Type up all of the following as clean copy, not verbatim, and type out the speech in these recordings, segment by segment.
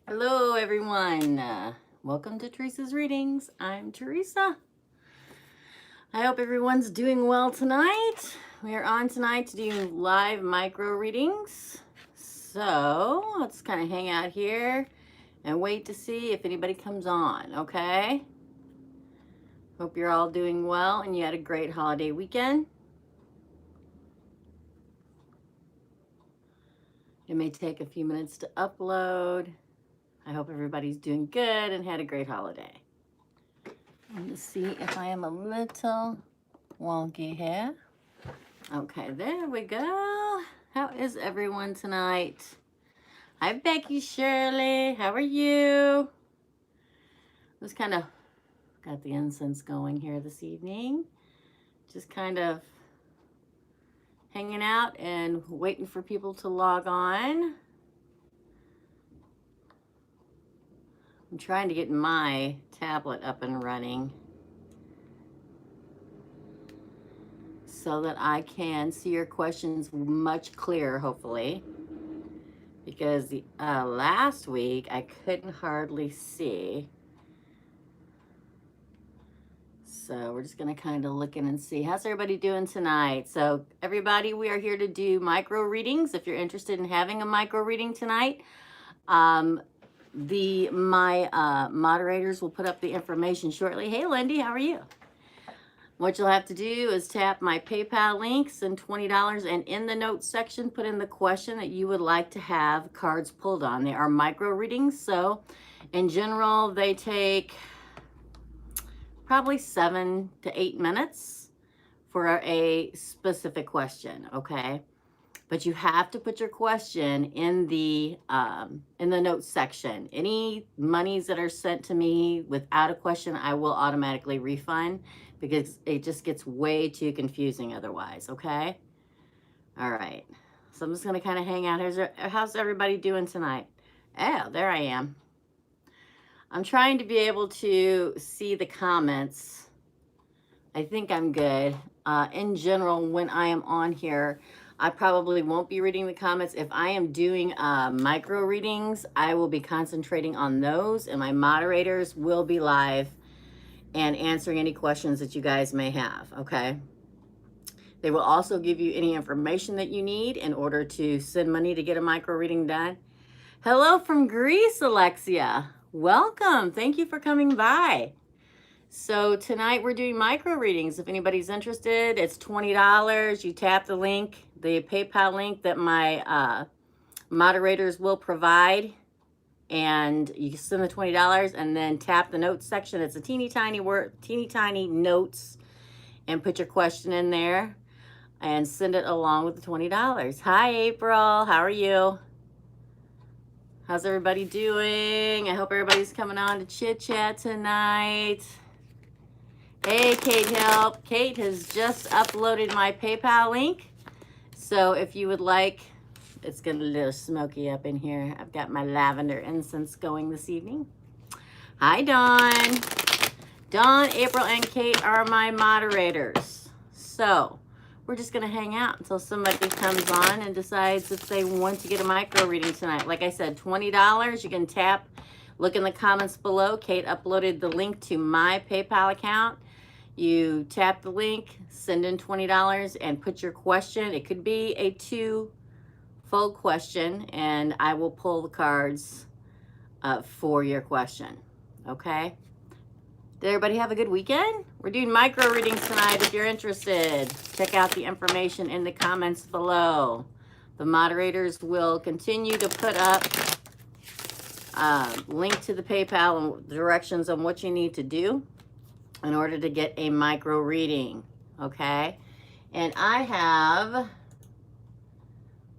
Hello, everyone. Welcome to Teresa's Readings. I'm Teresa. I hope everyone's doing well tonight. We are on tonight to do live micro readings. So let's kind of hang out here and wait to see if anybody comes on, okay? Hope you're all doing well and you had a great holiday weekend. It may take a few minutes to upload. I hope everybody's doing good and had a great holiday. Let's see if I am a little wonky here. Okay, there we go. How is everyone tonight? Hi, Becky Shirley. How are you? Just kind of got the incense going here this evening. Just kind of hanging out and waiting for people to log on. I'm trying to get my tablet up and running so that I can see your questions much clearer, hopefully. Because the last week I couldn't hardly see. So we're just gonna kind of look in and see. How's everybody doing tonight? So everybody, we are here to do micro readings. If you're interested in having a micro reading tonight, my moderators will put up the information shortly. Hey, Lindy, how are you? What you'll have to do is tap my PayPal link, send $20, and in the notes section, put in the question that you would like to have cards pulled on. They are micro readings, so in general, they take probably 7 to 8 minutes for a specific question, okay? But you have to put your question in the notes section. Any monies that are sent to me without a question, I will automatically refund because it just gets way too confusing otherwise, okay? All right, so I'm just gonna kind of hang out. How's everybody doing tonight? Oh, there I am. I'm trying to be able to see the comments. I think I'm good. In general, when I am on here, I probably won't be reading the comments. If I am doing micro readings, I will be concentrating on those, and my moderators will be live and answering any questions that you guys may have, okay? They will also give you any information that you need in order to send money to get a micro reading done. Hello from Greece, Alexia. Welcome. Thank you for coming by. So tonight we're doing micro readings. If anybody's interested, it's $20. You tap the link, the PayPal link that my moderators will provide, and you send the $20 and then tap the notes section. It's a teeny tiny notes, and put your question in there and send it along with the $20. Hi, April. How are you? How's everybody doing? I hope everybody's coming on to chit chat tonight. Hey, Kate Help. Kate has just uploaded my PayPal link. So if you would like, it's getting a little smoky up in here. I've got my lavender incense going this evening. Hi, Dawn. Dawn, April, and Kate are my moderators. So we're just gonna hang out until somebody comes on and decides if they want to get a micro reading tonight. Like I said, $20, you can tap, look in the comments below. Kate uploaded the link to my PayPal account. You tap the link, send in $20, and put your question. It could be a 2-fold question, and I will pull the cards for your question, okay? Did everybody have a good weekend? We're doing micro readings tonight. If you're interested, check out the information in the comments below. The moderators will continue to put up link to the PayPal and directions on what you need to do in order to get a micro reading, okay? And I have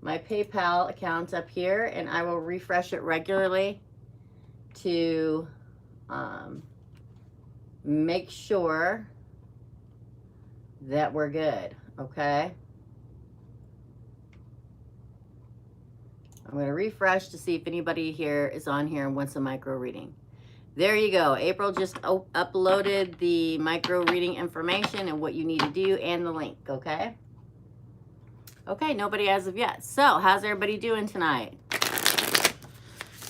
my PayPal account up here, and I will refresh it regularly to make sure that we're good, okay? I'm going to refresh to see if anybody here is on here and wants a micro reading. There you go. April just uploaded the micro reading information and what you need to do and the link, okay? Okay, nobody as of yet. So, how's everybody doing tonight?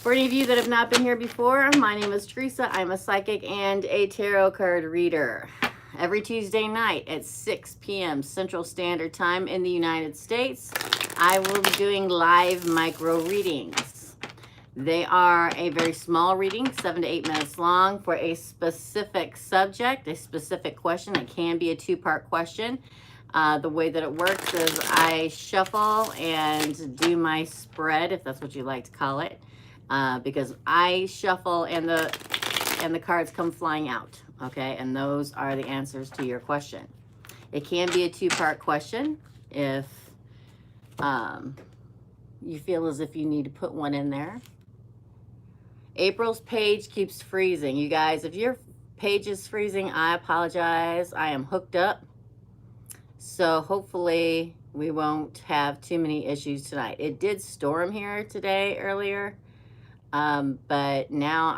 For any of you that have not been here before, my name is Teresa. I'm a psychic and a tarot card reader. Every Tuesday night at 6 p.m. Central Standard Time in the United States, I will be doing live micro readings. They are a very small reading, 7 to 8 minutes long, for a specific subject, a specific question. It can be a two-part question. The way that it works is I shuffle and do my spread, if that's what you like to call it. Because I shuffle and the cards come flying out, okay? And those are the answers to your question. It can be a two-part question if you feel as if you need to put one in there. April's page keeps freezing. You guys, if your page is freezing, I apologize. I am hooked up. So hopefully we won't have too many issues tonight. It did storm here today earlier. But now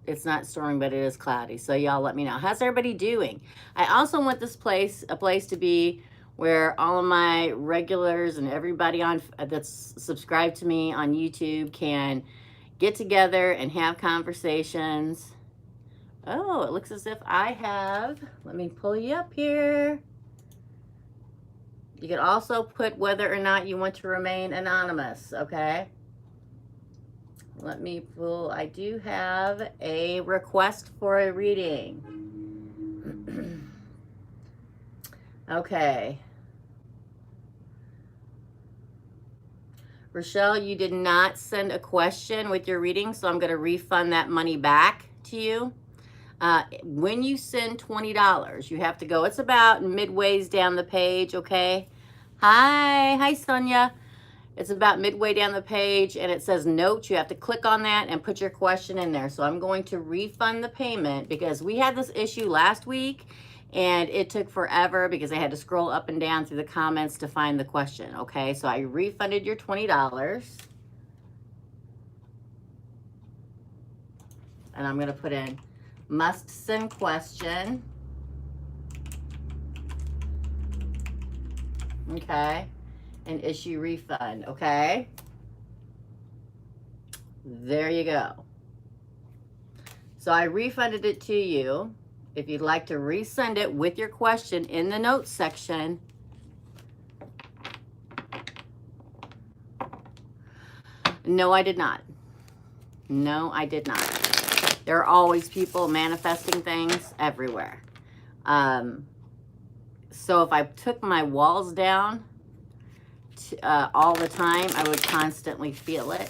it's not storming, but it is cloudy. So y'all let me know. How's everybody doing? I also want this place, a place to be where all of my regulars and everybody on that's subscribed to me on YouTube can get together and have conversations. Oh, it looks as if I have, let me pull you up here. You can also put whether or not you want to remain anonymous, okay? Let me pull, I do have a request for a reading. Okay. Rochelle, you did not send a question with your reading, so I'm going to refund that money back to you. When you send $20, you have to go, it's about midways down the page, okay? Hi Sonia. It's about midway down the page and it says notes. You have to click on that and put your question in there. So I'm going to refund the payment because we had this issue last week and it took forever because I had to scroll up and down through the comments to find the question. Okay, so I refunded your $20. And I'm going to put in must send question. Okay. And issue refund, okay? There you go. So I refunded it to you. If you'd like to resend it with your question in the notes section. No, I did not. No, I did not. There are always people manifesting things everywhere. So if I took my walls down all the time, I would constantly feel it.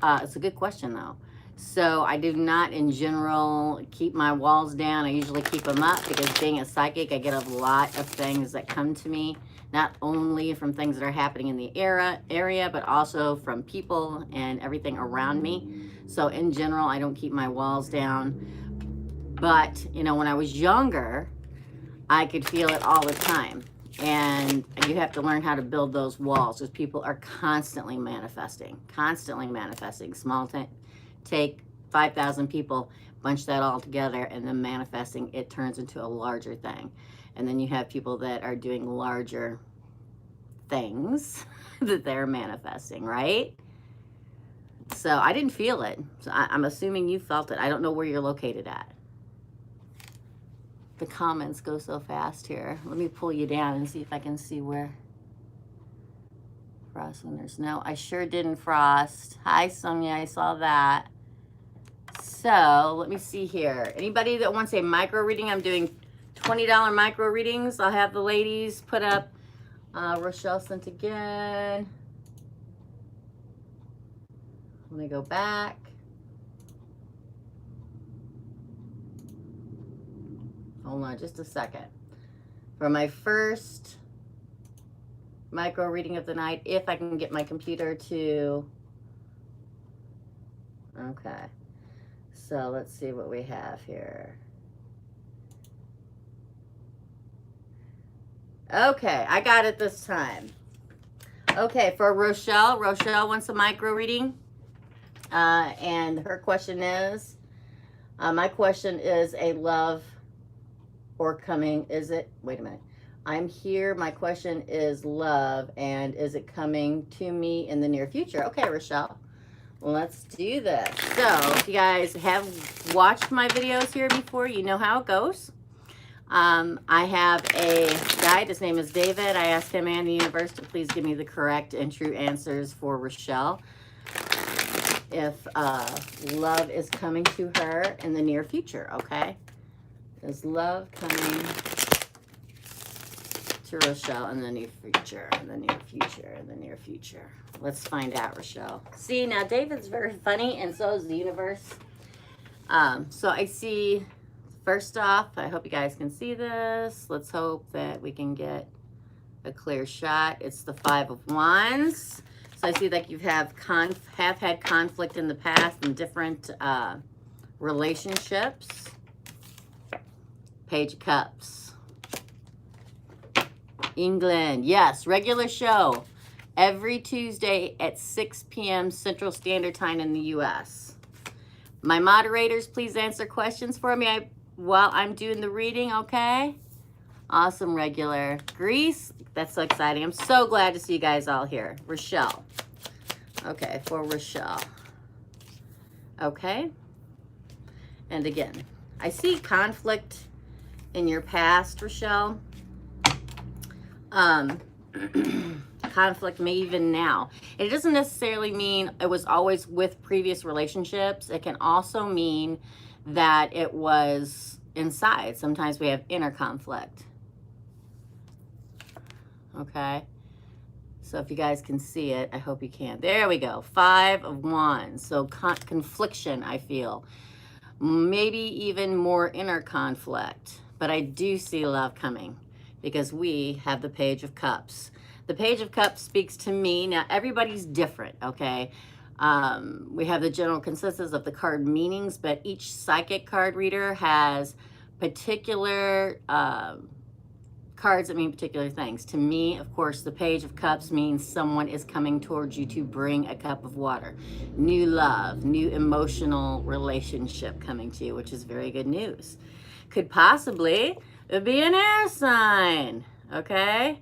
It's a good question though. So I do not in general keep my walls down. I usually keep them up because being a psychic, I get a lot of things that come to me, not only from things that are happening in the area, but also from people and everything around me. So in general, I don't keep my walls down. But, you know, when I was younger, I could feel it all the time. And you have to learn how to build those walls because people are constantly manifesting. Small take 5,000 people, bunch that all together, and then manifesting, it turns into a larger thing. And then you have people that are doing larger things that they're manifesting, right? So I didn't feel it. So I'm assuming you felt it. I don't know where you're located at. The comments go so fast here. Let me pull you down and see if I can see where. Frost when there's no. I sure didn't frost. Hi, Sonia. I saw that. So let me see here. Anybody that wants a micro reading, I'm doing $20 micro readings. I'll have the ladies put up. Rochelle sent again. Let me go back. Hold on just a second. For my first micro reading of the night, if I can get my computer to, okay. So let's see what we have here. Okay, I got it this time. Okay, for Rochelle. Rochelle wants a micro reading. And her question is, my question is a love or coming, is it, wait a minute. I'm here, my question is love, and is it coming to me in the near future? Okay, Rochelle, Let's do this. So, if you guys have watched my videos here before, you know how it goes. I have a guide. His name is David. I asked him and the universe to please give me the correct and true answers for Rochelle. If love is coming to her in the near future, okay? Is love coming to Rochelle in the near future, in the near future, in the near future? Let's find out, Rochelle. See, now David's very funny, and so is the universe. So I see, first off, I hope you guys can see this. Let's hope that we can get a clear shot. It's the Five of Wands. So I see that you have had conflict in the past in different relationships. Page of Cups. England. Yes, regular show. Every Tuesday at 6 p.m. Central Standard Time in the U.S. My moderators, please answer questions for me while I'm doing the reading, okay? Awesome, regular. Greece, that's so exciting. I'm so glad to see you guys all here. Rochelle. Okay, for Rochelle. Okay. And again, I see conflict in your past, Rochelle. Conflict may even now. It doesn't necessarily mean it was always with previous relationships. It can also mean that it was inside. Sometimes we have inner conflict. Okay. So if you guys can see it, I hope you can. There we go. Five of Wands. So confliction, I feel. Maybe even more inner conflict. But I do see love coming because we have the Page of Cups. The Page of Cups speaks to me. Now, everybody's different, okay? We have the general consensus of the card meanings, but each psychic card reader has particular cards that mean particular things. To me, of course, the Page of Cups means someone is coming towards you to bring a cup of water. New love, new emotional relationship coming to you, which is very good news. Could possibly be an air sign, okay?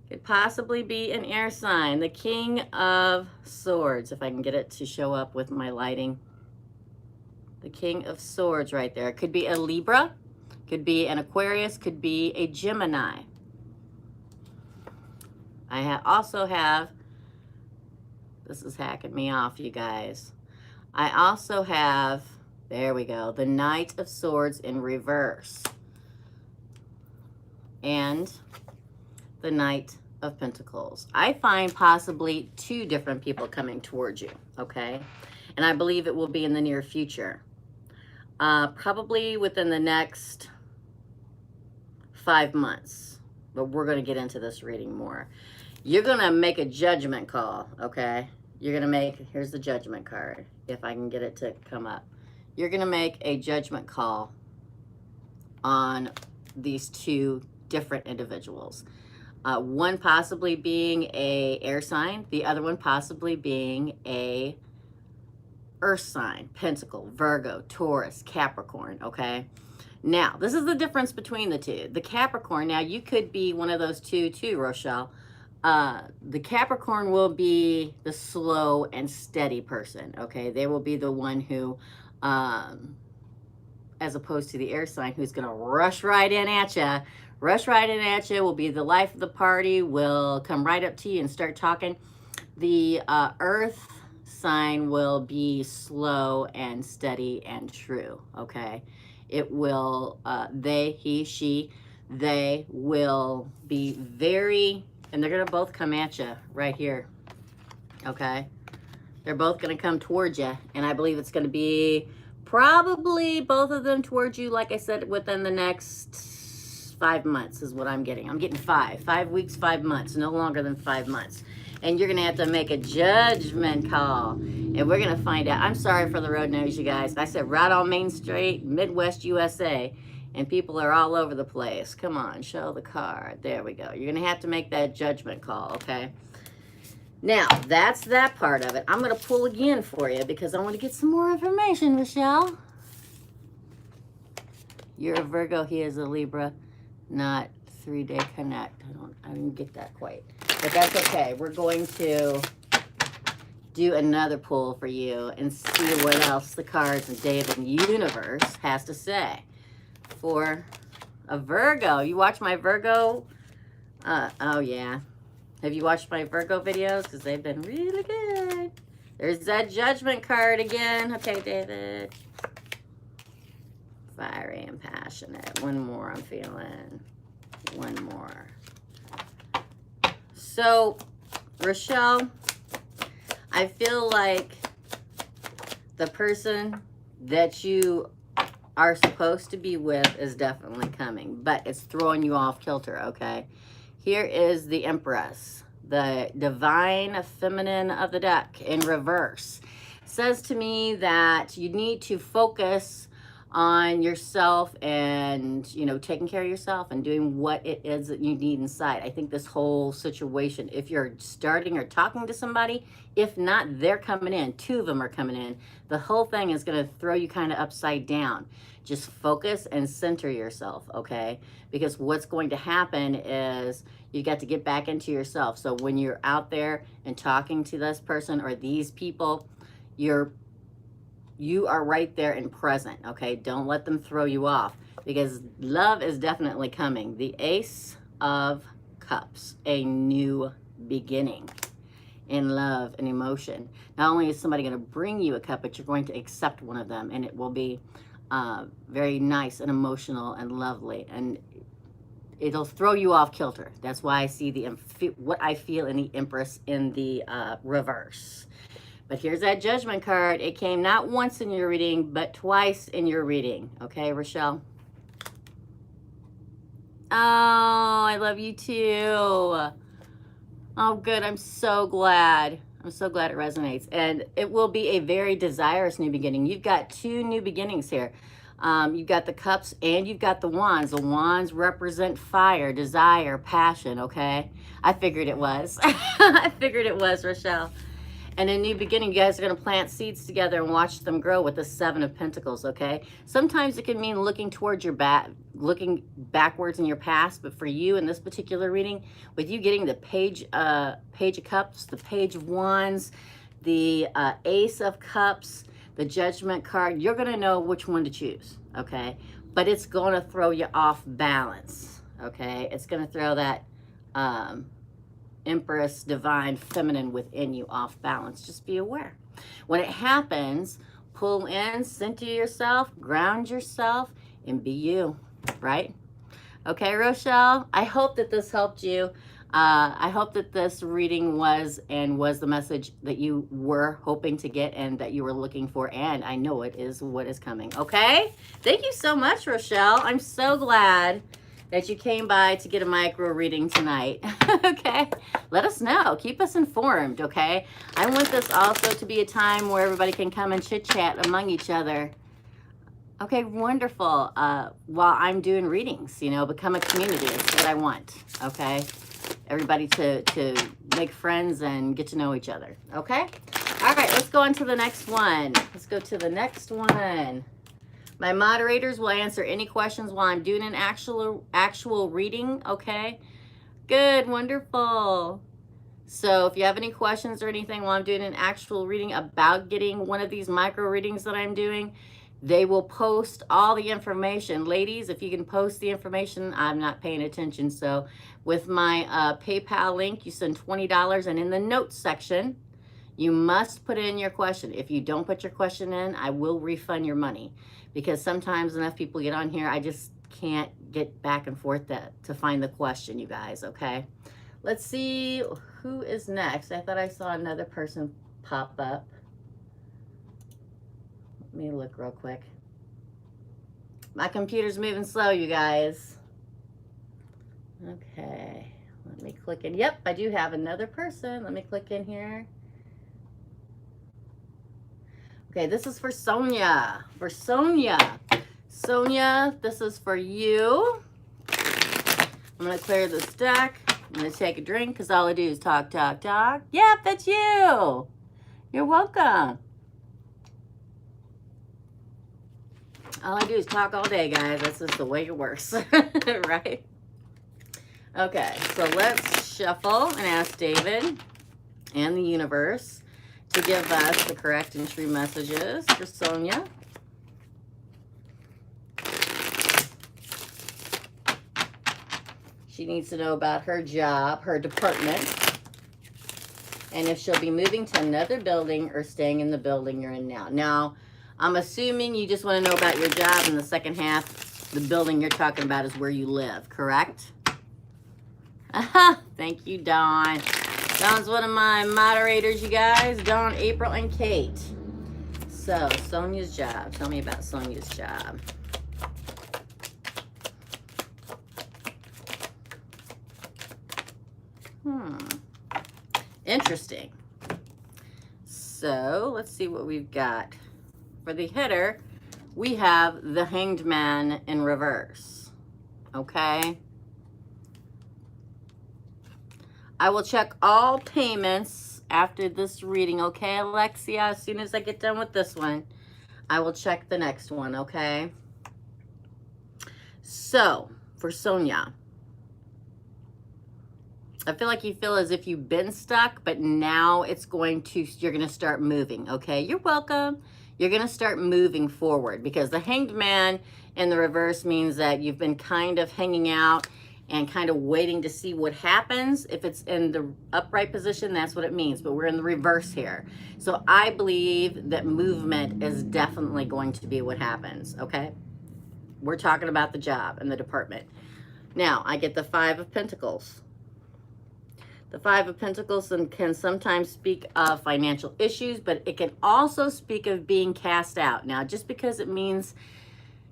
Could possibly be an air sign. The King of Swords, if I can get it to show up with my lighting. The King of Swords right there. It could be a Libra, could be an Aquarius, could be a Gemini. I also have, this is hacking me off, you guys. I also have, there we go, the Knight of Swords in reverse. And the Knight of Pentacles. I find possibly two different people coming towards you, okay? And I believe it will be in the near future. Probably within the next 5 months. But we're going to get into this reading more. You're going to make a judgment call, okay? You're going to make, here's the judgment card, if I can get it to come up. You're going to make a judgment call on these two different individuals. One possibly being a air sign, the other one possibly being a earth sign, Pentacle, Virgo, Taurus, Capricorn, okay? Now, this is the difference between the two. The Capricorn, now you could be one of those two too, Rochelle. The Capricorn will be the slow and steady person, okay? They will be the one who, as opposed to the air sign, who's going to rush right in at you. Rush right in at you, will be the life of the party, will come right up to you and start talking. The earth sign will be slow and steady and true, okay? It will, they, he, she, they will be very, and they're going to both come at you right here, okay? They're both going to come towards you, and I believe it's going to be probably both of them towards you, like I said, within the next 5 months is what I'm getting. I'm getting 5 weeks, 5 months, no longer than 5 months. And you're going to have to make a judgment call. And we're going to find out. I'm sorry for the road nose, you guys. I said right on Main Street, Midwest USA. And people are all over the place. Come on, show the card. There we go. You're going to have to make that judgment call, okay? Now, that's that part of it. I'm going to pull again for you because I want to get some more information, Rochelle. You're a Virgo. He is a Libra. Not 3-day connect. I didn't get that quite. But that's okay. We're going to do another pull for you and see what else the cards and David Universe has to say for a Virgo. You watch my Virgo? Oh yeah. Have you watched my Virgo videos? Because they've been really good. There's that Judgment card again. Okay, David. Fiery and passionate. One more I'm feeling. One more. So, Rochelle, I feel like the person that you are supposed to be with is definitely coming, but it's throwing you off kilter, okay? Here is the Empress, the divine feminine of the deck in reverse. Says to me that you need to focus on yourself and, you know, taking care of yourself and doing what it is that you need inside. I think this whole situation, if you're starting or talking to somebody, if not, they're coming in. Two of them are coming in. The whole thing is going to throw you kind of upside down. Just focus and center yourself, okay? Because what's going to happen is you got to get back into yourself. So when you're out there and talking to this person or these people, you are right there and present, okay? Don't let them throw you off, because love is definitely coming. The Ace of Cups, a new beginning in love and emotion. Not only is somebody going to bring you a cup, but you're going to accept one of them, and it will be very nice and emotional and lovely, and it'll throw you off kilter. That's why I see what I feel in the Empress in the reverse. But here's that Judgment card. It came not once in your reading, but twice in your reading. Okay, Rochelle? Oh, I love you too. Oh, good. I'm so glad. I'm so glad it resonates. And it will be a very desirous new beginning. You've got two new beginnings here. You've got the cups and you've got the wands. The wands represent fire, desire, passion, okay? I figured it was. I figured it was, Rochelle. And a new beginning, you guys are going to plant seeds together and watch them grow with the Seven of Pentacles, okay? Sometimes it can mean looking towards your looking backwards in your past, but for you in this particular reading, with you getting the Page of Cups, the Page of Wands, the Ace of Cups, the Judgment card, you're going to know which one to choose, okay? But it's going to throw you off balance, okay? It's going to throw that Empress, divine, feminine within you off balance. Just be aware. When it happens, pull in, center yourself, ground yourself, and be you, right? Okay, Rochelle, I hope that this helped you. I hope that this reading was the message that you were hoping to get and that you were looking for, and I know it is what is coming, okay? Thank you so much, Rochelle. I'm so glad that you came by to get a micro reading tonight. Okay, let us know, keep us informed, okay? I want this also to be a time where everybody can come and chit chat among each other. Okay, wonderful. While I'm doing readings, you know, become a community is what I want, okay? Everybody to make friends and get to know each other, okay? All right, let's go on to the next one. Let's go to the next one. My moderators will answer any questions while I'm doing an actual reading, okay? Good, wonderful. So if you have any questions or anything while I'm doing an actual reading about getting one of these micro readings that I'm doing, they will post all the information. Ladies, if you can post the information, I'm not paying attention. So with my PayPal link, you send $20, and in the notes section, you must put in your question. If you don't put your question in, I will refund your money. Because sometimes enough people get on here, I just can't get back and forth to find the question, you guys, okay? Let's see who is next. I thought I saw another person pop up. Let me look real quick. My computer's moving slow, you guys. Okay, let me click in. Yep, I do have another person. Let me click in here. Okay, this is for Sonia. For Sonia. Sonia, this is for you. I'm going to clear this deck. I'm going to take a drink because all I do is talk, talk, talk. Yep, that's you. You're welcome. All I do is talk all day, guys. That's just the way it works, right? Okay, so let's shuffle and ask David and the universe. to give us the correct and true messages for Sonia. She needs to know about her job, her department, and if she'll be moving to another building or staying in the building you're in now. Now, I'm assuming you just want to know about your job. In the second half, the building you're talking about is where you live, correct? Thank you, Dawn. Dawn's one of my moderators, you guys. Dawn, April, and Kate. So, Sonia's job. Tell me about Sonia's job. Interesting. So, let's see what we've got. For the header, we have the Hanged Man in reverse. Okay? I will check all payments after this reading, okay, Alexia? As soon as I get done with this one, I will check the next one, okay? So, for Sonia, I feel like you feel as if you've been stuck, but now it's you're going to start moving, okay? You're welcome. You're going to start moving forward because the Hanged Man in the reverse means that you've been kind of hanging out and kind of waiting to see what happens. If it's in the upright position, that's what it means, but we're in the reverse here. So I believe that movement is definitely going to be what happens, okay? We're talking about the job and the department. Now, I get the Five of Pentacles. The Five of Pentacles can sometimes speak of financial issues, but it can also speak of being cast out. Now, just because it means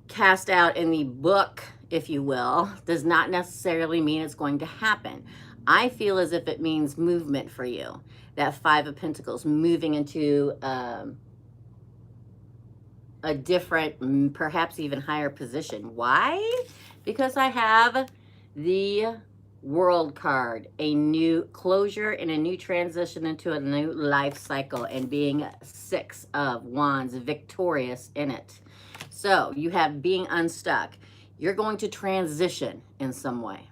cast out in the book, if you will, does not necessarily mean it's going to happen. I feel as if it means movement for you. That Five of Pentacles, moving into a different, perhaps even higher position. Why? Because I have the World card, a new closure and a new transition into a new life cycle, and being Six of Wands, victorious in it. So you have being unstuck. You're going to transition in some way,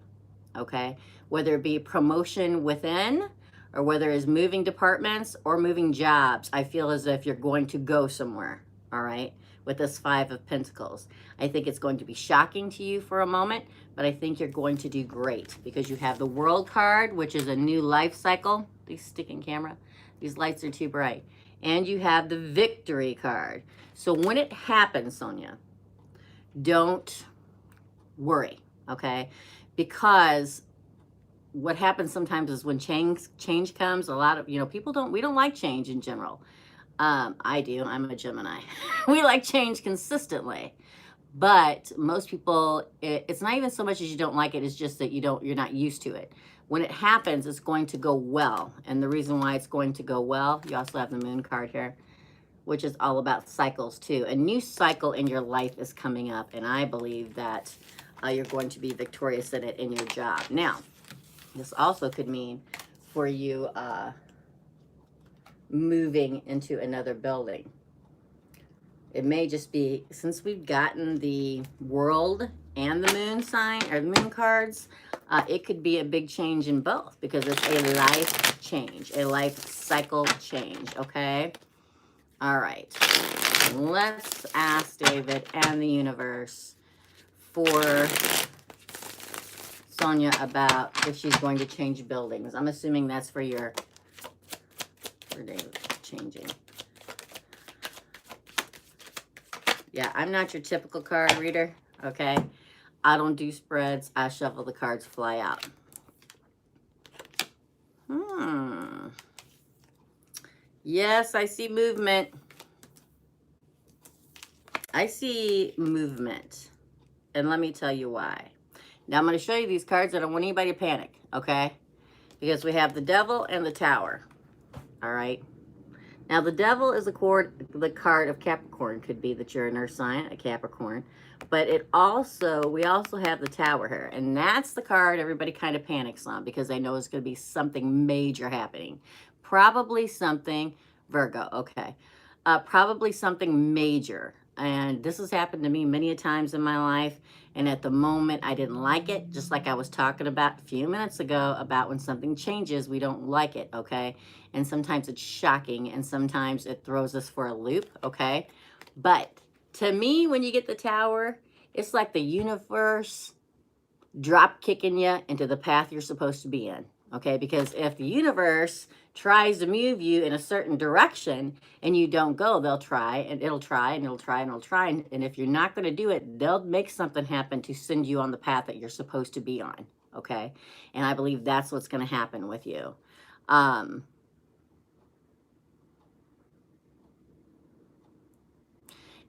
okay? Whether it be promotion within or whether it's moving departments or moving jobs. I feel as if you're going to go somewhere, all right? With this Five of Pentacles. I think it's going to be shocking to you for a moment, but I think you're going to do great because you have the World card, which is a new life cycle. These sticking camera, these lights are too bright. And you have the Victory card. So when it happens, Sonia, don't worry, okay? Because what happens sometimes is when change comes, a lot of, we don't like change in general. I do. I'm a Gemini. We like change consistently. But most people, it's not even so much as you don't like it, it's just that you're not used to it. When it happens, it's going to go well. And the reason why it's going to go well, you also have the Moon card here, which is all about cycles too. A new cycle in your life is coming up, and I believe that you're going to be victorious in it in your job. Now, this also could mean for you moving into another building. It may just be, since we've gotten the World and the Moon sign, or the Moon cards, it could be a big change in both because it's a life change, a life cycle change, okay? All right. Let's ask David and the universe for Sonia about if she's going to change buildings. I'm assuming that's for David changing. Yeah, I'm not your typical card reader, okay? I don't do spreads. I shuffle the cards fly out. Yes, I see movement. I see movement. And let me tell you why. Now, I'm going to show you these cards. I don't want anybody to panic, okay? Because we have the Devil and the Tower. All right. Now, the Devil is the card of Capricorn. Could be that you're an earth sign, a Capricorn. But we also have the Tower here. And that's the card everybody kind of panics on because they know it's going to be something major happening. Probably something, Virgo, okay. Probably something major And this has happened to me many a times in my life. And at the moment, I didn't like it, just like I was talking about a few minutes ago about when something changes, we don't like it, okay? And sometimes it's shocking, and sometimes it throws us for a loop, okay? But to me, when you get the Tower, it's like the universe drop kicking you into the path you're supposed to be in, okay? Because if the universe tries to move you in a certain direction and you don't go, they'll try, and it'll try, and it'll try, and it'll try. And if you're not going to do it, they'll make something happen to send you on the path that you're supposed to be on, okay? And I believe that's what's going to happen with you.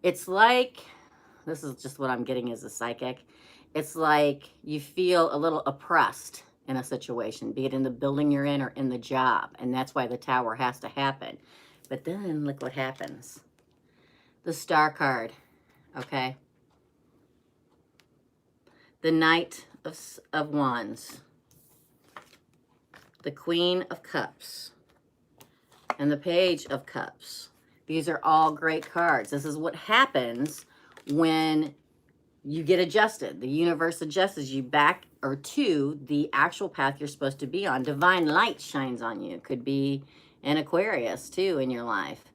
It's like, this is just what I'm getting as a psychic. It's like you feel a little oppressed in a situation, be it in the building you're in or in the job. And that's why the Tower has to happen. But then look what happens. The Star card, okay? The Knight of Wands. The Queen of Cups. And the Page of Cups. These are all great cards. This is what happens when you get adjusted. The universe adjusts you back or to the actual path you're supposed to be on. Divine light shines on you. It could be an Aquarius too in your life.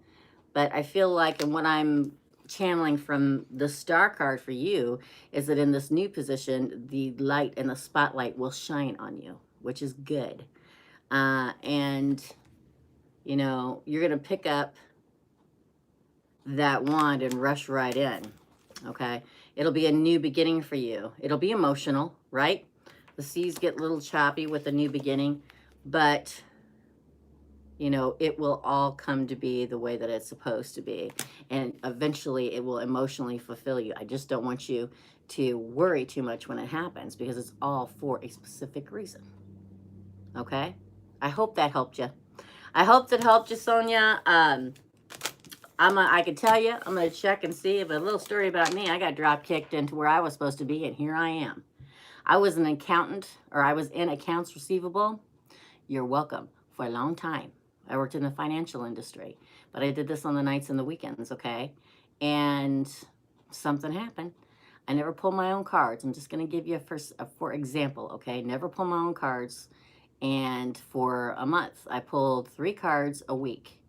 But I feel like, and what I'm channeling from the Star card for you is that in this new position, the light and the spotlight will shine on you, which is good. And, you know, you're going to pick up that wand and rush right in, okay? It'll be a new beginning for you. It'll be emotional, right? The seas get a little choppy with a new beginning, but, you know, it will all come to be the way that it's supposed to be. And eventually it will emotionally fulfill you. I just don't want you to worry too much when it happens, because it's all for a specific reason, okay? I hope that helped you. I hope that helped you, Sonia. I could tell you, I'm going to check and see, but a little story about me. I got drop kicked into where I was supposed to be, and here I am. I was an accountant, or I was in accounts receivable. You're welcome. For a long time. I worked in the financial industry, but I did this on the nights and the weekends, okay? And something happened. I never pulled my own cards. I'm just going to give you for example, okay? Never pull my own cards. And for a month, I pulled 3 cards a week.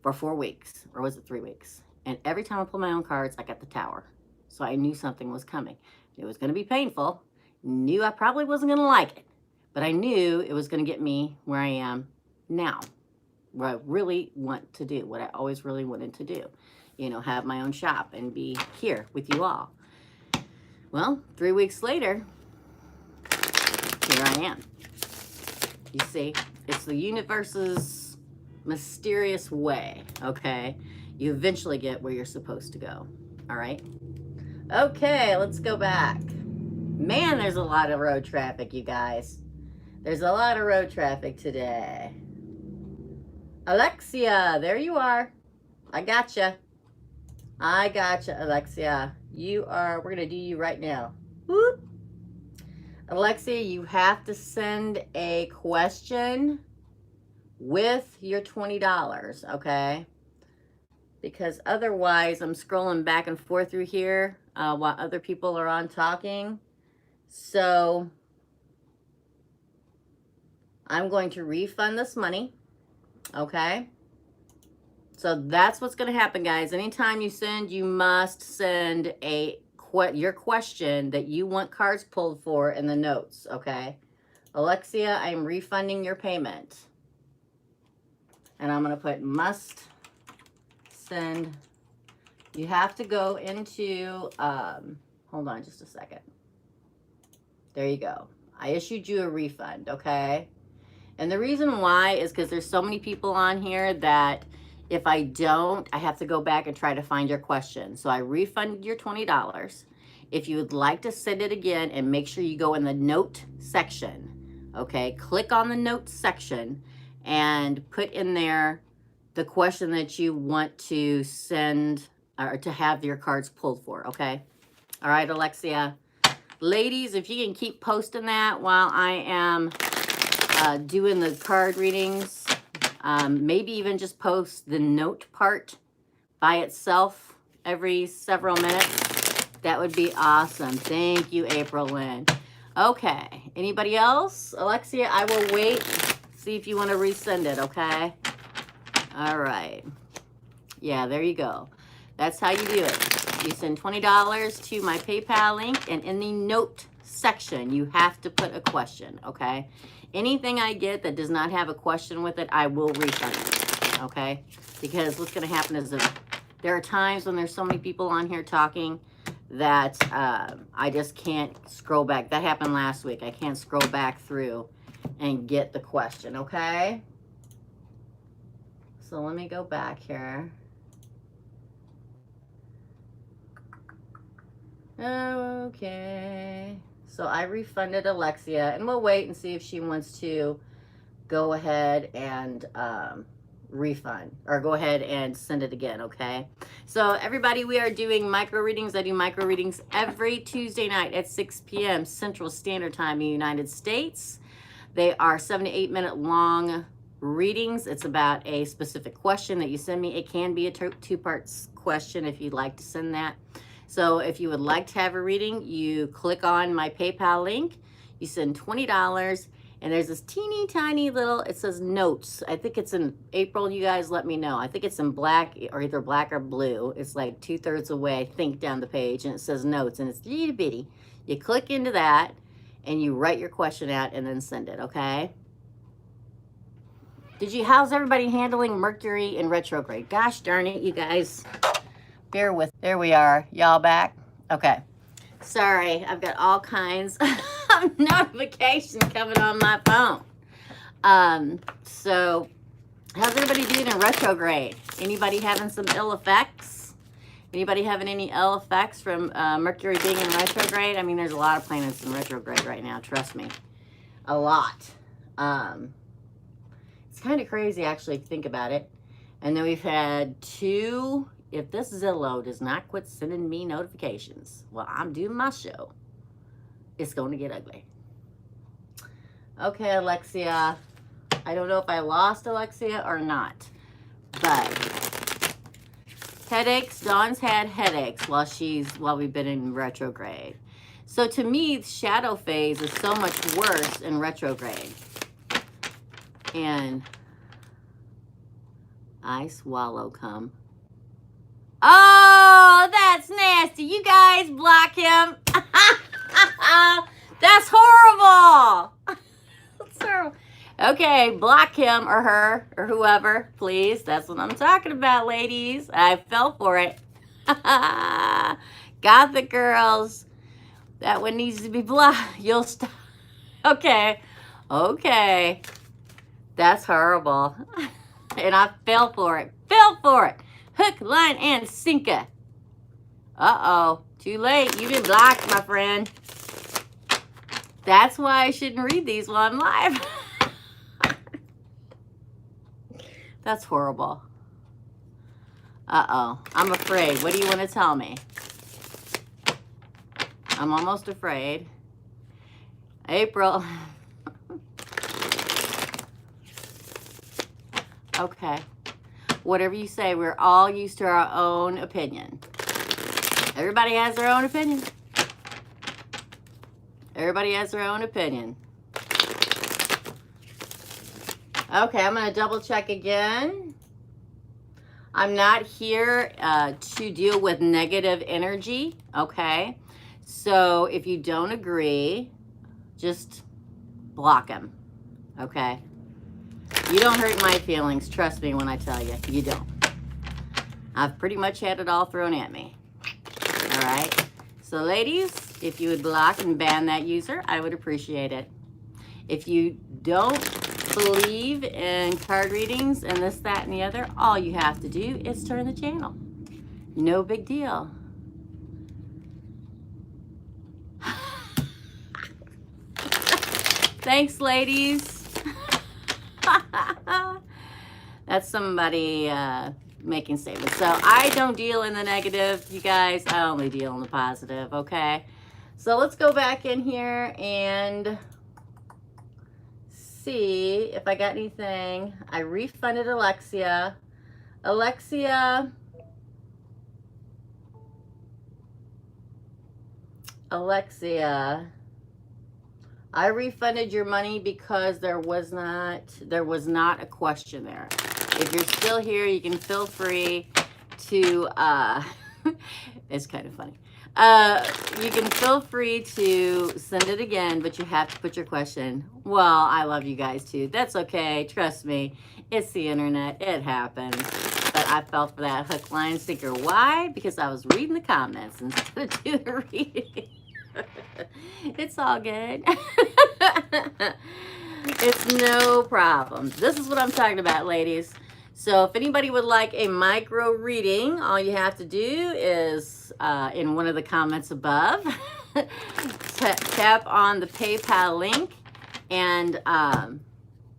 For 4 weeks, or was it 3 weeks? And every time I pulled my own cards, I got the Tower. So I knew something was coming. It was going to be painful. Knew I probably wasn't going to like it. But I knew it was going to get me where I am now. What I really want to do. What I always really wanted to do. You know, have my own shop and be here with you all. Well, 3 weeks later, here I am. You see, it's the universe's mysterious way, okay? You eventually get where you're supposed to go, all right? Okay, let's go back. Man, there's a lot of road traffic, you guys. There's a lot of road traffic today. Alexia, there you are. I gotcha. I gotcha, Alexia. We're going to do you right now. Whoop. Alexia, you have to send a question with your $20, okay? Because otherwise, I'm scrolling back and forth through here while other people are on talking. So I'm going to refund this money, okay? So that's what's going to happen, guys. Anytime you send, you must send your question that you want cards pulled for in the notes, okay? Alexia, I'm refunding your payment. And I'm going to put must send. You have to go into, hold on just a second. There you go. I issued you a refund, okay? And the reason why is because there's so many people on here that if I don't, I have to go back and try to find your question. So I refunded your $20. If you would like to send it again, and make sure you go in the note section, okay? Click on the notes section and put in there the question that you want to send or to have your cards pulled for, okay? All right, Alexia. Ladies, if you can keep posting that while I am doing the card readings, maybe even just post the note part by itself every several minutes, that would be awesome. Thank you, April Lynn. Okay, anybody else? Alexia, I will wait, see if you want to resend it, okay? All right. Yeah, there you go. That's how you do it. You send $20 to my PayPal link, and in the note section, you have to put a question, okay? Anything I get that does not have a question with it, I will refund it, okay? Because what's going to happen is that there are times when there's so many people on here talking that I just can't scroll back. That happened last week. I can't scroll back through and get the question, okay? So let me go back here. Okay. So I refunded Alexia, and we'll wait and see if she wants to go ahead and refund, or go ahead and send it again, okay? So everybody, we are doing micro readings. I do micro readings every Tuesday night at 6 p.m. Central Standard Time in the United States. They are 7 to 8 minute long readings. It's about a specific question that you send me. It can be a two-part question if you'd like to send that. So if you would like to have a reading, you click on my PayPal link, you send $20, and there's this teeny tiny little, it says notes. I think it's in April, you guys let me know. I think it's in black, or either black or blue. It's like 2/3 away, I think, down the page, and it says notes, and it's itty bitty. You click into that, and you write your question out, and then send it, okay? How's everybody handling Mercury in retrograde? Gosh darn it, you guys. Bear with, there we are. Y'all back? Okay. Sorry, I've got all kinds of notifications coming on my phone. So how's everybody doing in retrograde? Anybody having some ill effects? Anybody having any ill effects from Mercury being in retrograde? I mean, there's a lot of planets in retrograde right now, trust me. A lot. It's kind of crazy, actually, if you think about it. And then we've had two. If this Zillow does not quit sending me notifications while I'm doing my show, it's going to get ugly. Okay, Alexia. I don't know if I lost Alexia or not, but headaches. Dawn's had headaches while we've been in retrograde. So to me, shadow phase is so much worse in retrograde. And I swallow cum. Oh, that's nasty. You guys block him. That's horrible. That's horrible. Okay, block him or her or whoever, please. That's what I'm talking about, ladies. I fell for it. Gothic girls. That one needs to be blocked. You'll stop. Okay. Okay. That's horrible. And I fell for it. Fell for it. Hook, line, and sinker. Uh-oh. Too late. You've been blocked, my friend. That's why I shouldn't read these while I'm live. That's horrible. Uh-oh. I'm afraid. What do you want to tell me? I'm almost afraid. April. Okay. Whatever you say, we're all used to our own opinion. Everybody has their own opinion. Everybody has their own opinion. Okay, I'm going to double check again. I'm not here to deal with negative energy, okay? So if you don't agree, just block them, okay? You don't hurt my feelings, trust me when I tell you. You don't. I've pretty much had it all thrown at me. All right? So ladies, if you would block and ban that user, I would appreciate it. If you don't believe in card readings and this, that, and the other, all you have to do is turn the channel. No big deal. Thanks, ladies. That's somebody making statements. So I don't deal in the negative, you guys. I only deal in the positive, okay? So let's go back in here and see if I got anything. I refunded Alexia. Alexia, Alexia, I refunded your money because there was not a question there. If you're still here, you can feel free to it's kind of funny. You can feel free to send it again, but you have to put your question. Well, I love you guys too. That's okay. Trust me. It's the internet. It happens. But I fell for that hook, line, sinker. Why? Because I was reading the comments instead of doing the reading. It's all good. It's no problem. This is what I'm talking about, ladies. So if anybody would like a micro reading, all you have to do is in one of the comments above, tap on the PayPal link and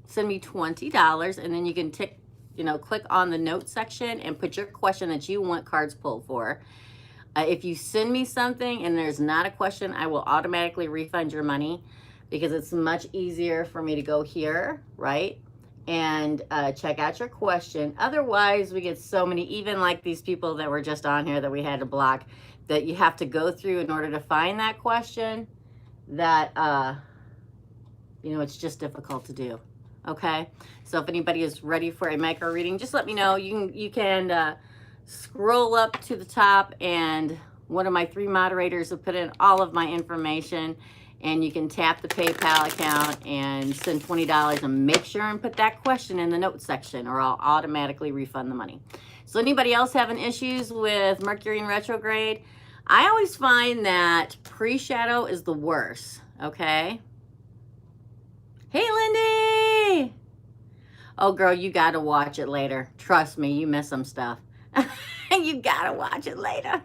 send me $20, and then you can click on the note section and put your question that you want cards pulled for. If you send me something and there's not a question, I will automatically refund your money, because it's much easier for me to go here, right? And check out your question. Otherwise, we get so many, even like these people that were just on here that we had to block, that you have to go through in order to find that question, that, it's just difficult to do. Okay? So if anybody is ready for a micro reading, just let me know. You can scroll up to the top, and one of my 3 moderators will put in all of my information, and you can tap the PayPal account and send $20, and make sure and put that question in the notes section, or I'll automatically refund the money. So anybody else having issues with Mercury in retrograde? I always find that pre-shadow is the worst, okay? Hey, Lindy! Oh, girl, you got to watch it later. Trust me, you miss some stuff. You got to watch it later.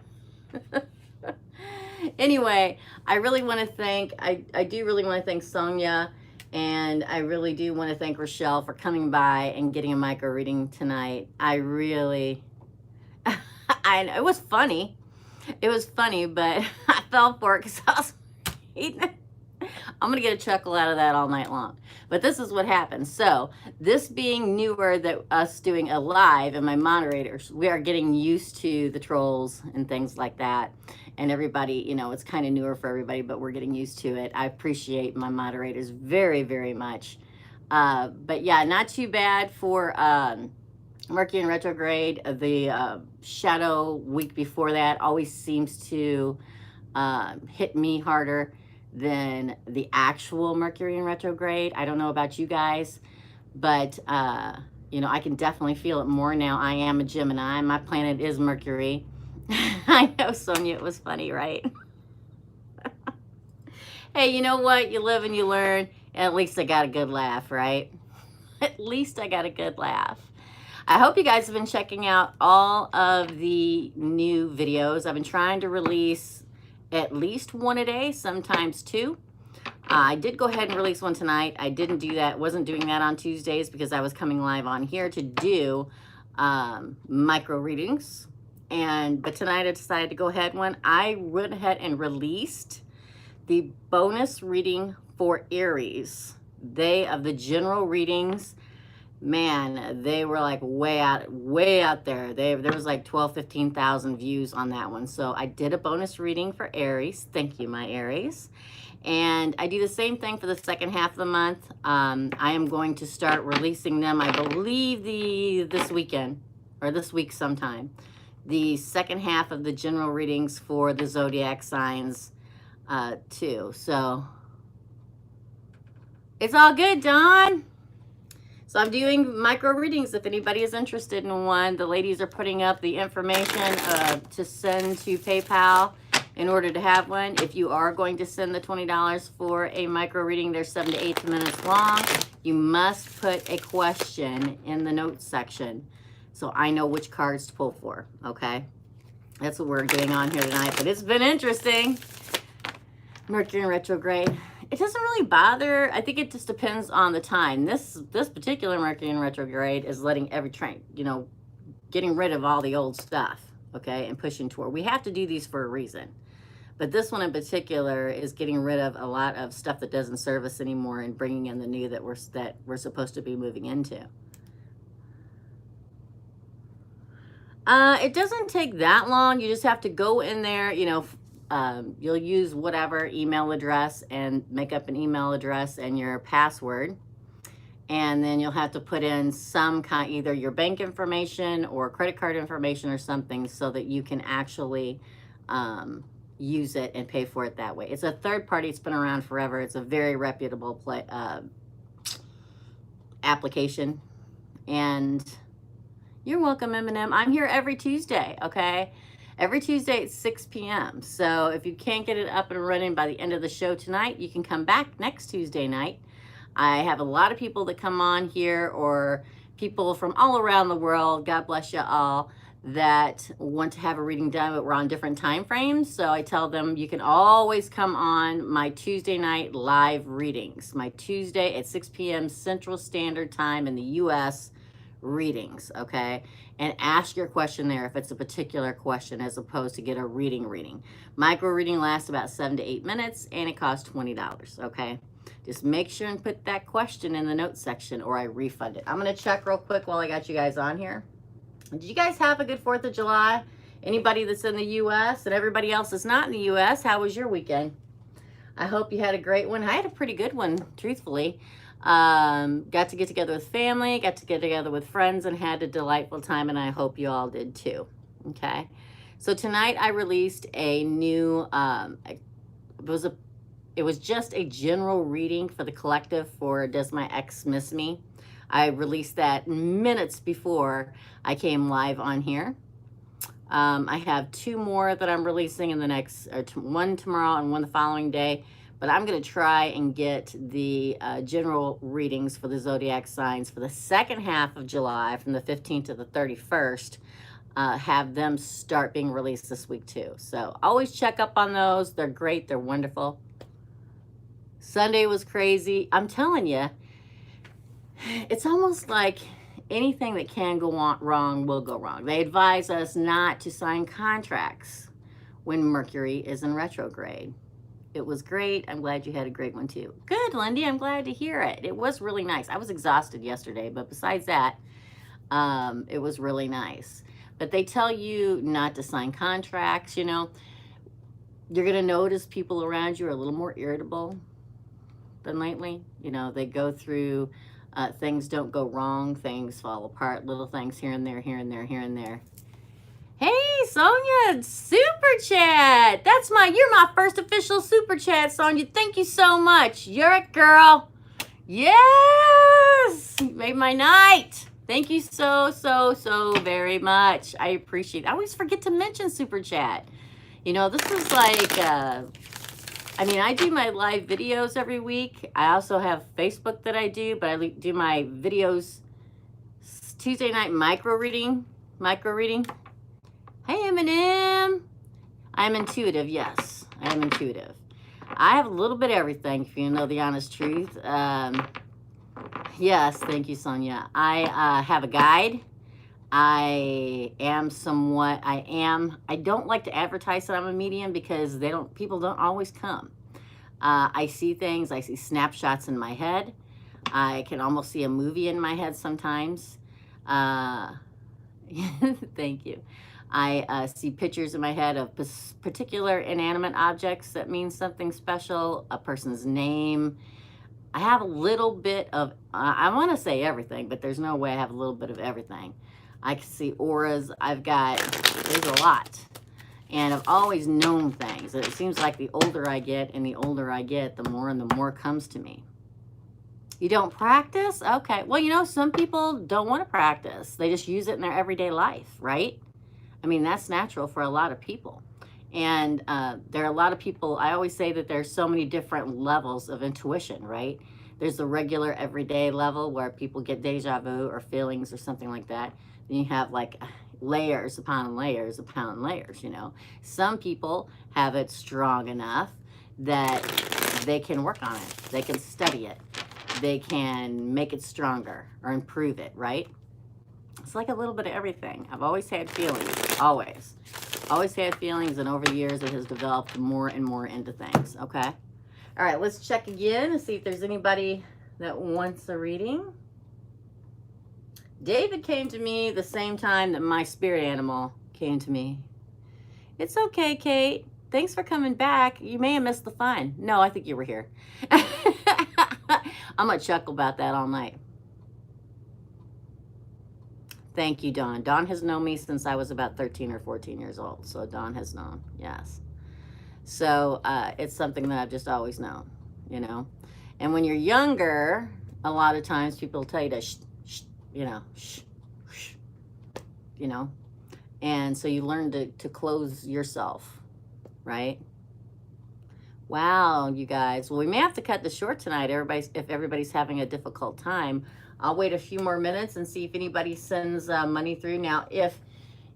Anyway, I really want to thank, I do really want to thank Sonia, and I really do want to thank Rochelle for coming by and getting a micro reading tonight. I really, it was funny. It was funny, but I fell for it because I was eating it. I'm going to get a chuckle out of that all night long. But this is what happens. So this being newer, that us doing a live, and my moderators, we are getting used to the trolls and things like that. And everybody, it's kind of newer for everybody, but we're getting used to it. I appreciate my moderators very, very much. But yeah, not too bad for Mercury in retrograde. The shadow week before that always seems to hit me harder than the actual Mercury in retrograde. I don't know about you guys, but I can definitely feel it more now. I am a Gemini. My planet is Mercury. I know, Sonia, it was funny, right? Hey, you know what? You live and you learn. At least I got a good laugh, right? At least I got a good laugh. I hope you guys have been checking out all of the new videos. I've been trying to release at least 1 a day, sometimes 2. I did go ahead and release one tonight. I didn't do that, wasn't doing that on Tuesdays because I was coming live on here to do micro readings. But tonight I decided to go ahead I went ahead and released the bonus reading for Aries. Of the general readings, man, they were like way out there. There was like 15,000 views on that one. So I did a bonus reading for Aries. Thank you, my Aries. And I do the same thing for the second half of the month. I am going to start releasing them, I believe, this weekend, or this week sometime. The second half of the general readings for the zodiac signs too. So it's all good, Dawn. So I'm doing micro readings if anybody is interested in one. The ladies are putting up the information to send to PayPal in order to have one. If you are going to send the $20 for a micro reading, they're 7 to 8 minutes long. You must put a question in the notes section so I know which cards to pull for, okay? That's what we're doing on here tonight, but it's been interesting. Mercury in retrograde. It doesn't really bother. I think it just depends on the time. This particular Mercury in retrograde is letting every train, getting rid of all the old stuff, okay, and pushing toward. We have to do these for a reason. But this one in particular is getting rid of a lot of stuff that doesn't serve us anymore and bringing in the new that we're supposed to be moving into. It doesn't take that long. You just have to go in there, you'll use whatever email address and make up an email address and your password. And then you'll have to put in some kind, either your bank information or credit card information or something, so that you can actually use it and pay for it that way. It's a third party. It's been around forever. It's a very reputable application. And you're welcome, Eminem. I'm here every Tuesday, okay? Every Tuesday at 6 p.m. So if you can't get it up and running by the end of the show tonight, you can come back next Tuesday night. I have a lot of people that come on here, or people from all around the world, God bless you all, that want to have a reading done, but we're on different time frames. So I tell them you can always come on my Tuesday night live readings, my Tuesday at 6 p.m. Central Standard Time in the U.S. readings, okay? And ask your question there if it's a particular question, as opposed to get a reading. Micro reading lasts about 7 to 8 minutes, and it costs $20, okay? Just make sure and put that question in the notes section, or I refund it. I'm going to check real quick while I got you guys on here. Did you guys have a good 4th of July? Anybody that's in the U.S. and everybody else that's not in the U.S., how was your weekend? I hope you had a great one. I had a pretty good one, truthfully. Got to get together with family, got to get together with friends, and had a delightful time, and I hope you all did too. Okay. So tonight I released a new, it was just a general reading for the collective for Does My Ex Miss Me? I released that minutes before I came live on here. I have 2 more that I'm releasing in the next, one tomorrow and one the following day. But I'm going to try and get the general readings for the zodiac signs for the second half of July, from the 15th to the 31st. Have them start being released this week too. So always check up on those. They're great. They're wonderful. Sunday was crazy. I'm telling you, it's almost like anything that can go wrong will go wrong. They advise us not to sign contracts when Mercury is in retrograde. It was great. I'm glad you had a great one too. Good, Lindy. I'm glad to hear it. It was really nice. I was exhausted yesterday, but besides that, it was really nice. But they tell you not to sign contracts, you know. You're going to notice people around you are a little more irritable than lately. You know, they go through, things don't go wrong, things fall apart, little things here and there, here and there, here and there. Hey, Sonia, super chat. You're my first official super chat, Sonia. Thank you so much. You're it, girl. Yes, you made my night. Thank you so very much. I appreciate it. I always forget to mention super chat. You know, this is like, I mean, I do my live videos every week. I also have Facebook that I do, but I do my videos Tuesday night micro reading. Hey, Eminem. I'm intuitive, yes. I am intuitive. I have a little bit of everything, if you know the honest truth. Yes, thank you, Sonia. I have a guide. I don't like to advertise that I'm a medium, because people don't always come. I see things, I see snapshots in my head. I can almost see a movie in my head sometimes. Thank you. I see pictures in my head of particular inanimate objects that mean something special, a person's name. I have a little bit of, I want to say everything, but there's no way I have a little bit of everything. I can see auras. There's a lot. And I've always known things. It seems like the older I get, the more and the more comes to me. You don't practice? Okay. Well, you know, some people don't want to practice. They just use it in their everyday life, right? I mean, that's natural for a lot of people. And there are a lot of people, I always say that there's so many different levels of intuition, right? There's the regular everyday level where people get deja vu or feelings or something like that. Then you have like layers upon layers upon layers, you know. Some people have it strong enough that they can work on it. They can study it. They can make it stronger or improve it, right? It's like a little bit of everything. I've always had feelings, always had feelings, and over the years it has developed more and more into things, okay? All right, let's check again and see if there's anybody that wants a reading. David came to me the same time that my spirit animal came to me. It's okay, Kate. thanks for coming back. You may have missed the fun. No, I think you were here. I'm going to chuckle about that all night. Thank you, Dawn. Dawn has known me since I was about 13 or 14 years old. So Dawn has known, yes. So it's something that I've just always known, you know. And when you're younger, a lot of times people tell you to shh, shh, you know, shh, shh, you know. And so you learn to close yourself, right? Wow, you guys. Well, we may have to cut this short tonight. If everybody's having a difficult time, I'll wait a few more minutes and see if anybody sends money through. Now, if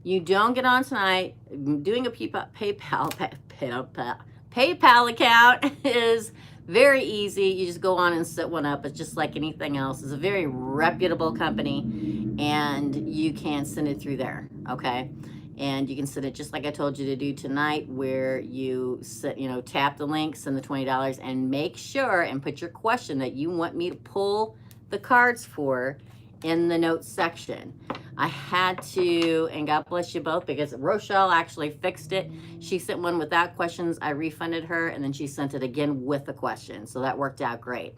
you don't get on tonight, doing a PayPal account is very easy. You just go on and set one up. It's just like anything else. It's a very reputable company, and you can send it through there, okay? And you can send it just like I told you to do tonight, where you tap the link, send the $20, and make sure and put your question that you want me to pull the cards for in the notes section. I had to, and God bless you both, because Rochelle actually fixed it. She sent one without questions. I refunded her, and then she sent it again with a question. So that worked out great.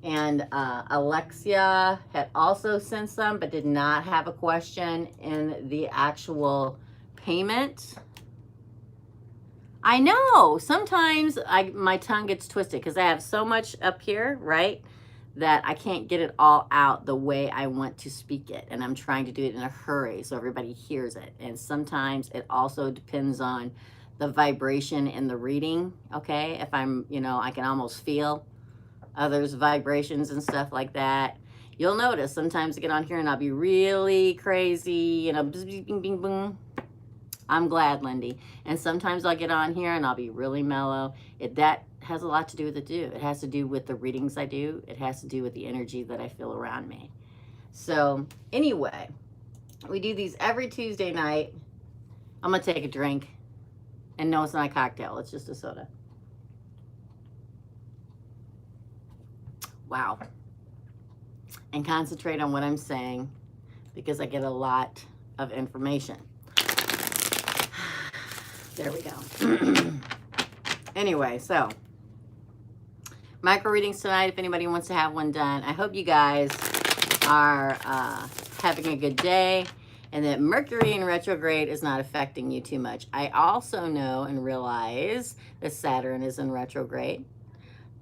And Alexia had also sent some, but did not have a question in the actual payment. I know, sometimes my tongue gets twisted because I have so much up here, right, that I can't get it all out the way I want to speak it. And I'm trying to do it in a hurry so everybody hears it. And sometimes it also depends on the vibration in the reading, okay? If I'm, I can almost feel others' vibrations and stuff like that. You'll notice sometimes I get on here and I'll be really crazy, bing, bing, bing, boom. I'm glad, Lindy. And sometimes I'll get on here and I'll be really mellow. That has a lot to do with it too. It has to do with the readings I do. It has to do with the energy that I feel around me. So anyway, we do these every Tuesday night. I'm going to take a drink. And no, it's not a cocktail. It's just a soda. Wow. And concentrate on what I'm saying, because I get a lot of information. There we go. Anyway, so micro readings tonight, if anybody wants to have one done. I hope you guys are having a good day, and that Mercury in retrograde is not affecting you too much. I also know and realize that Saturn is in retrograde,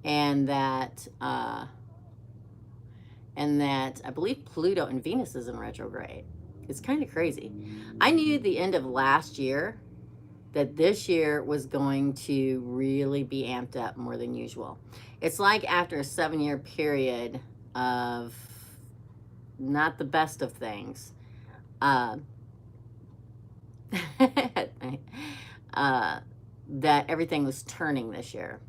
and that I believe Pluto and Venus is in retrograde. It's kind of crazy. I knew at the end of last year that this year was going to really be amped up more than usual. It's like after a 7-year period of not the best of things, that everything was turning this year.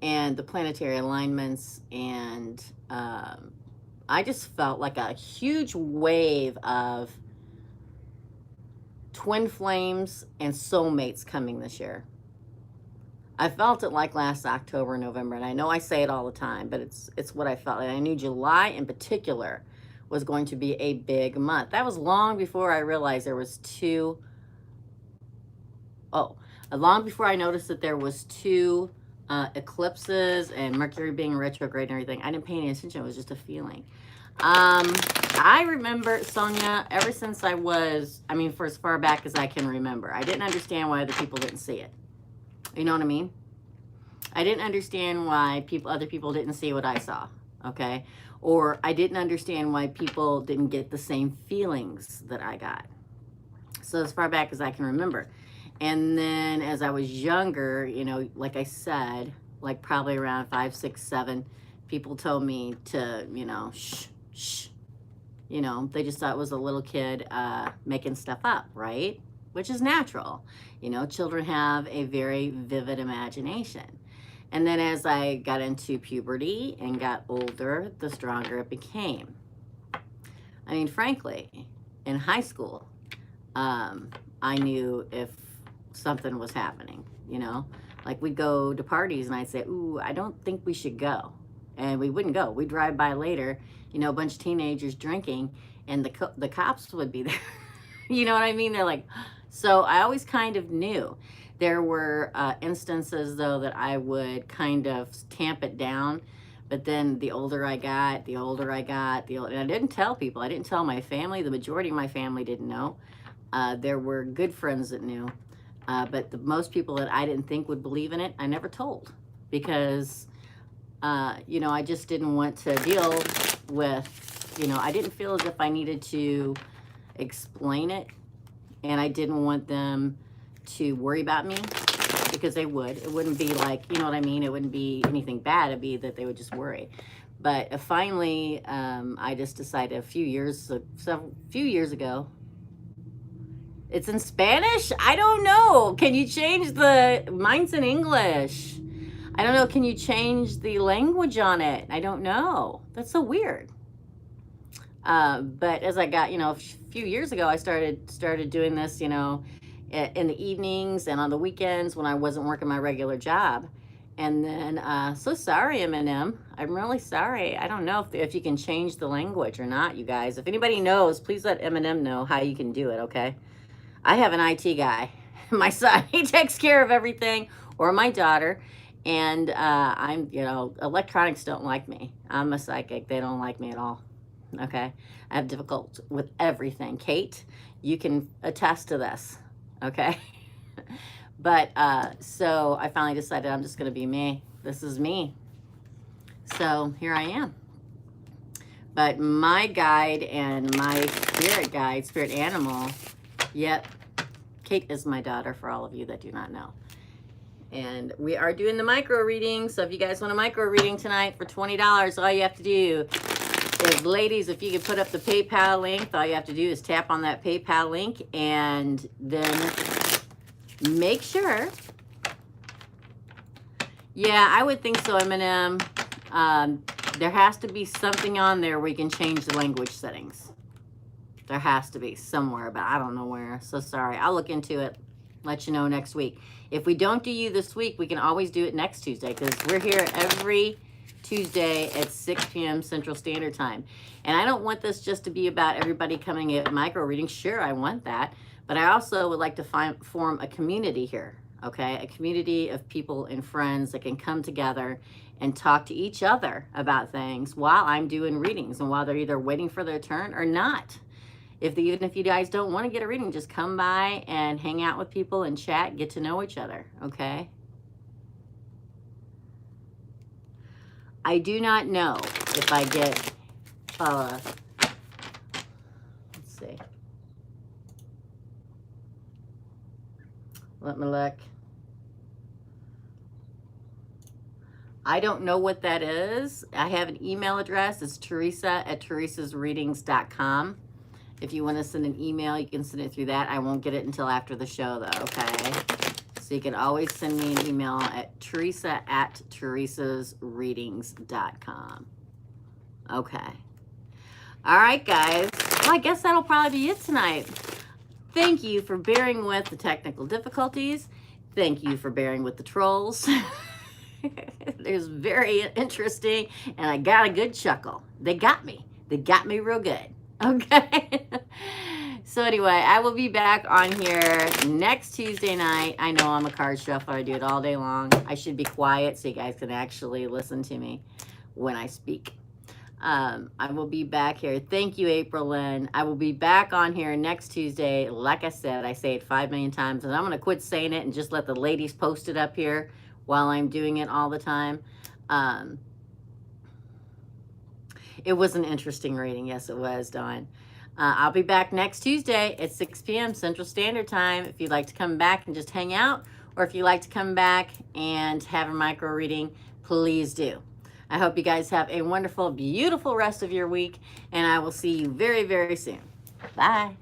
And the planetary alignments, and I just felt like a huge wave of twin flames and soulmates coming this year. I felt it like last October, November, and I know I say it all the time, but it's what I felt. And I knew July in particular was going to be a big month. That was long before I realized there was long before I noticed that there was two eclipses and Mercury being retrograde and everything. I didn't pay any attention. It was just a feeling. I remember, Sonia, ever since I was, for as far back as I can remember, I didn't understand why other people didn't see it. You know what I mean? I didn't understand why other people didn't see what I saw, okay? Or I didn't understand why people didn't get the same feelings that I got. So as far back as I can remember. And then as I was younger, like I said, like probably around 5, 6, 7, people told me to, shh. They just thought it was a little kid making stuff up, right? Which is natural. Children have a very vivid imagination. And then as I got into puberty and got older, the stronger it became. Frankly, in high school, I knew if something was happening, Like we'd go to parties and I'd say, ooh, I don't think we should go. And we wouldn't go. We'd drive by later, a bunch of teenagers drinking, and the cops would be there. You know what I mean? They're like, so I always kind of knew. There were instances, though, that I would kind of tamp it down. But then the older I got, and I didn't tell people. I didn't tell my family. The majority of my family didn't know. There were good friends that knew. But the most people that I didn't think would believe in it, I never told. Because, you know, I just didn't want to deal with, you know, I didn't feel as if I needed to explain it. And I didn't want them to worry about me, because they would. It wouldn't be like, you know what I mean? It wouldn't be anything bad. It'd be that they would just worry. But finally, I just decided a few years ago. It's in Spanish? I don't know. Can you change mine's in English. I don't know. Can you change the language on it? I don't know. That's so weird. But as I got, you know, a few years ago, I started doing this, you know, in the evenings and on the weekends when I wasn't working my regular job. And then, so sorry, Eminem. I'm really sorry. I don't know if you can change the language or not, you guys. If anybody knows, please let Eminem know how you can do it, okay? I have an IT guy. My son, he takes care of everything, or my daughter. And I'm, you know, electronics don't like me. I'm a psychic. They don't like me at all. Okay? I have difficulty with everything. Kate, you can attest to this. Okay? But so I finally decided I'm just going to be me. This is me. So here I am. But my guide and my spirit animal, yep, Kate is my daughter, for all of you that do not know. And we are doing the micro reading. So if you guys want a micro reading tonight for $20, all you have to do is, ladies, if you can put up the PayPal link, all you have to do is tap on that PayPal link, and then make sure. Yeah, I would think so, Eminem. There has to be something on there where you can change the language settings. There has to be somewhere, but I don't know where. So sorry. I'll look into it. Let you know next week. If we don't do you this week, we can always do it next Tuesday, because we're here every Tuesday at 6 p.m. Central Standard Time. And I don't want this just to be about everybody coming at micro reading. Sure, I want that. But I also would like to form a community here, okay? A community of people and friends that can come together and talk to each other about things while I'm doing readings, and while they're either waiting for their turn or not. Even if you guys don't want to get a reading, just come by and hang out with people and chat, get to know each other, okay? I do not know if I get, let's see. Let me look. I don't know what that is. I have an email address. It's Teresa@teresasreadings.com. If you want to send an email, you can send it through that. I won't get it until after the show, though, okay? So you can always send me an email at Teresa@teresasreadings.com. Okay. All right, guys. Well, I guess that'll probably be it tonight. Thank you for bearing with the technical difficulties. Thank you for bearing with the trolls. It was very interesting, and I got a good chuckle. They got me. They got me real good. Okay. So anyway, I will be back on here next Tuesday night. I know I'm a card shuffler. I do it all day long. I should be quiet so you guys can actually listen to me when I speak. I will be back here. Thank you, April Lynn. I will be back on here next Tuesday. Like I said, I say it 5 million times, and I'm going to quit saying it and just let the ladies post it up here while I'm doing it all the time. It was an interesting reading. Yes, it was, Dawn. I'll be back next Tuesday at 6 p.m. Central Standard Time. If you'd like to come back and just hang out, or if you'd like to come back and have a micro reading, please do. I hope you guys have a wonderful, beautiful rest of your week, and I will see you very, very soon. Bye.